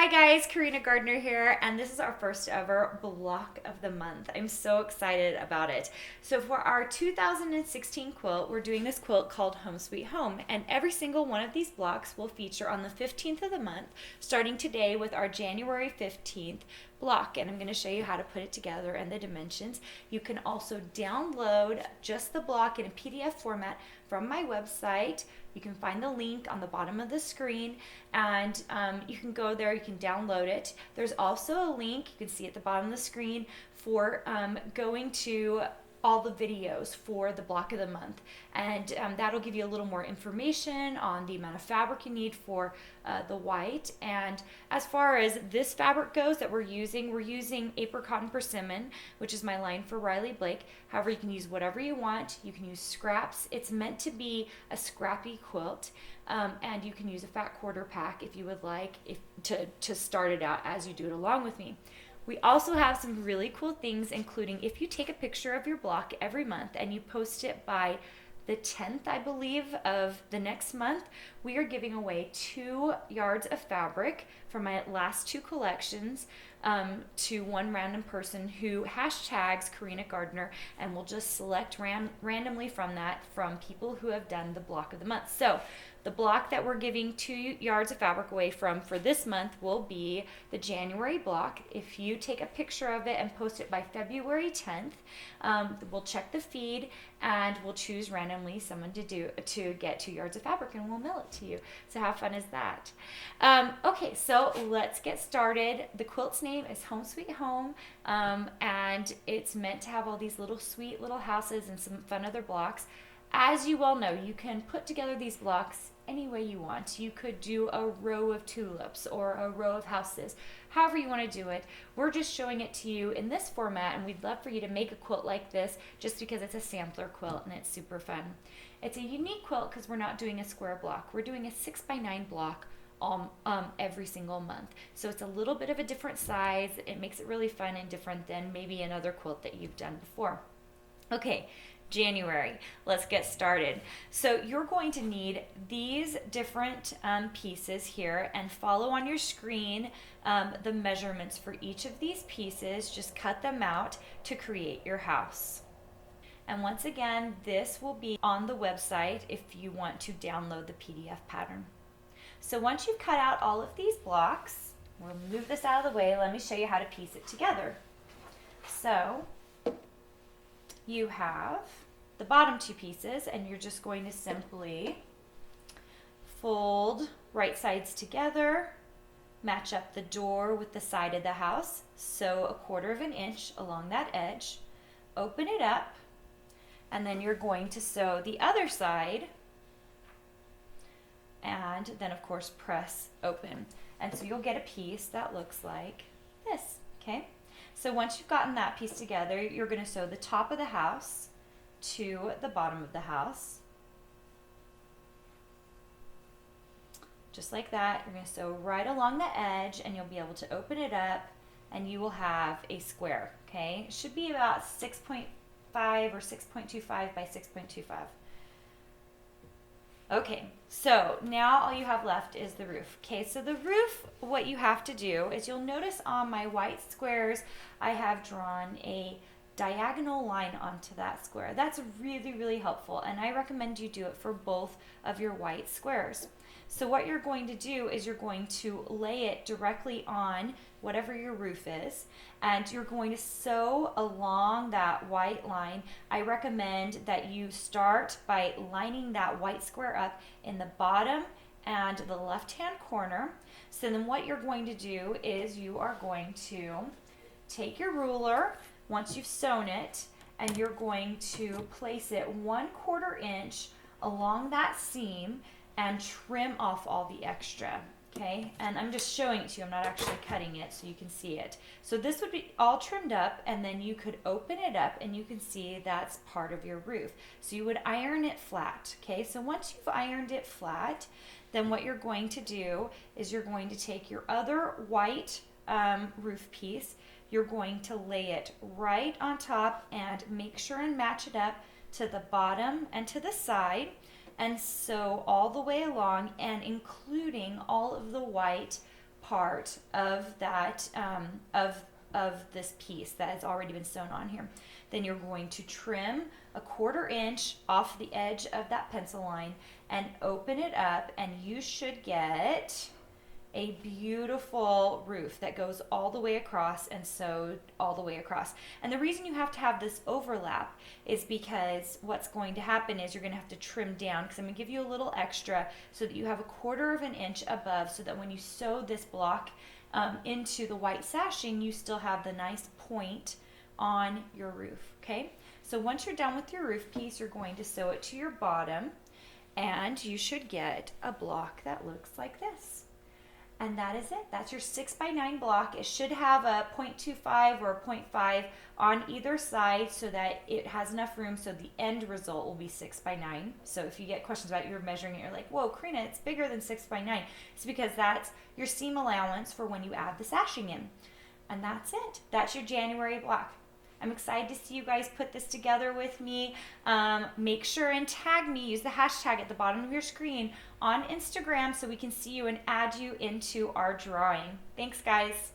Hi guys, Carina Gardner here, and this is our first ever block of the month. I'm so excited about it. So for our 2016 quilt, we're doing this quilt called Home Sweet Home, and every single one of these blocks will feature on the 15th of the month, starting today with our January 15th block, and I'm going to show you how to put it together and the dimensions. You can also download just the block in a PDF format from my website. You can find the link on the bottom of the screen, and you can go there, you can download it. There's also a link, you can see at the bottom of the screen, for going to all the videos for the block of the month, and that'll give you a little more information on the amount of fabric you need for the white. And as far as this fabric goes that we're using apricot and persimmon, which is my line for Riley Blake. However, you can use whatever you want. You can use scraps. It's meant to be a scrappy quilt, and you can use a fat quarter pack if you would like, to start it out as you do it along with me. We also have some really cool things, including if you take a picture of your block every month and you post it by the 10th, I believe, of the next month, we are giving away 2 yards of fabric from my last 2 collections to one random person who hashtags Carina Gardner, and we'll just select randomly from that from people who have done the block of the month. So the block that we're giving 2 yards of fabric away from for this month will be the January block. If you take a picture of it and post it by February 10th, we'll check the feed and we'll choose randomly someone to get 2 yards of fabric, and we'll mail it to you. So how fun is that? Okay, so let's get started. The quilt's name is Home Sweet Home, and it's meant to have all these little sweet little houses and some fun other blocks. As you well know, you can put together these blocks any way you want. You could do a row of tulips or a row of houses, however you want to do it. We're just showing it to you in this format, and we'd love for you to make a quilt like this just because it's a sampler quilt and it's super fun. It's a unique quilt because we're not doing a square block. We're doing a 6x9 block every single month. So it's a little bit of a different size. It makes it really fun and different than maybe another quilt that you've done before. Okay, January. Let's get started. So you're going to need these different pieces here, and follow on your screen the measurements for each of these pieces. Just cut them out to create your house. And once again, this will be on the website if you want to download the PDF pattern. So once you've cut out all of these blocks, we'll move this out of the way. Let me show you how to piece it together. So you have the bottom 2 pieces, and you're just going to simply fold right sides together, match up the door with the side of the house, sew 1/4 inch along that edge, open it up, and then you're going to sew the other side, and then of course press open. And so you'll get a piece that looks like this, okay? So once you've gotten that piece together, you're going to sew the top of the house to the bottom of the house. Just like that. You're going to sew right along the edge, and you'll be able to open it up, and you will have a square, okay? It should be about 6.5 or 6.25 by 6.25. Okay, so now all you have left is the roof. Okay, so the roof, what you have to do is, you'll notice on my white squares, I have drawn a diagonal line onto that square. That's really, really helpful, and I recommend you do it for both of your white squares. So what you're going to do is you're going to lay it directly on whatever your roof is, and you're going to sew along that white line. I recommend that you start by lining that white square up in the bottom and the left-hand corner. So then what you're going to do is you are going to take your ruler once you've sewn it, and you're going to place it 1/4 inch along that seam and trim off all the extra, okay? And I'm just showing it to you. I'm not actually cutting it so you can see it. So this would be all trimmed up, and then you could open it up and you can see that's part of your roof. So you would iron it flat, okay? So once you've ironed it flat, then what you're going to do is you're going to take your other white roof piece, you're going to lay it right on top and make sure and match it up to the bottom and to the side, and sew all the way along, and including all of the white part of that of this piece that has already been sewn on here. Then you're going to trim a 1/4 inch off the edge of that pencil line and open it up, and you should get a beautiful roof that goes all the way across and sewed all the way across. And the reason you have to have this overlap is because what's going to happen is you're going to have to trim down, because I'm going to give you a little extra so that you have a 1/4 of an inch above, so that when you sew this block into the white sashing, you still have the nice point on your roof. Okay, so once you're done with your roof piece, you're going to sew it to your bottom, and you should get a block that looks like this. And that is it. That's your 6x9 block. It should have a 0.25 or a 0.5 on either side so that it has enough room, so the end result will be 6x9. So if you get questions about it, you're measuring it, you're like, whoa, Carina, it's bigger than 6x9. It's because that's your seam allowance for when you add the sashing in. And that's it. That's your January block. I'm excited to see you guys put this together with me. Make sure and tag me. Use the hashtag at the bottom of your screen on Instagram so we can see you and add you into our drawing. Thanks, guys.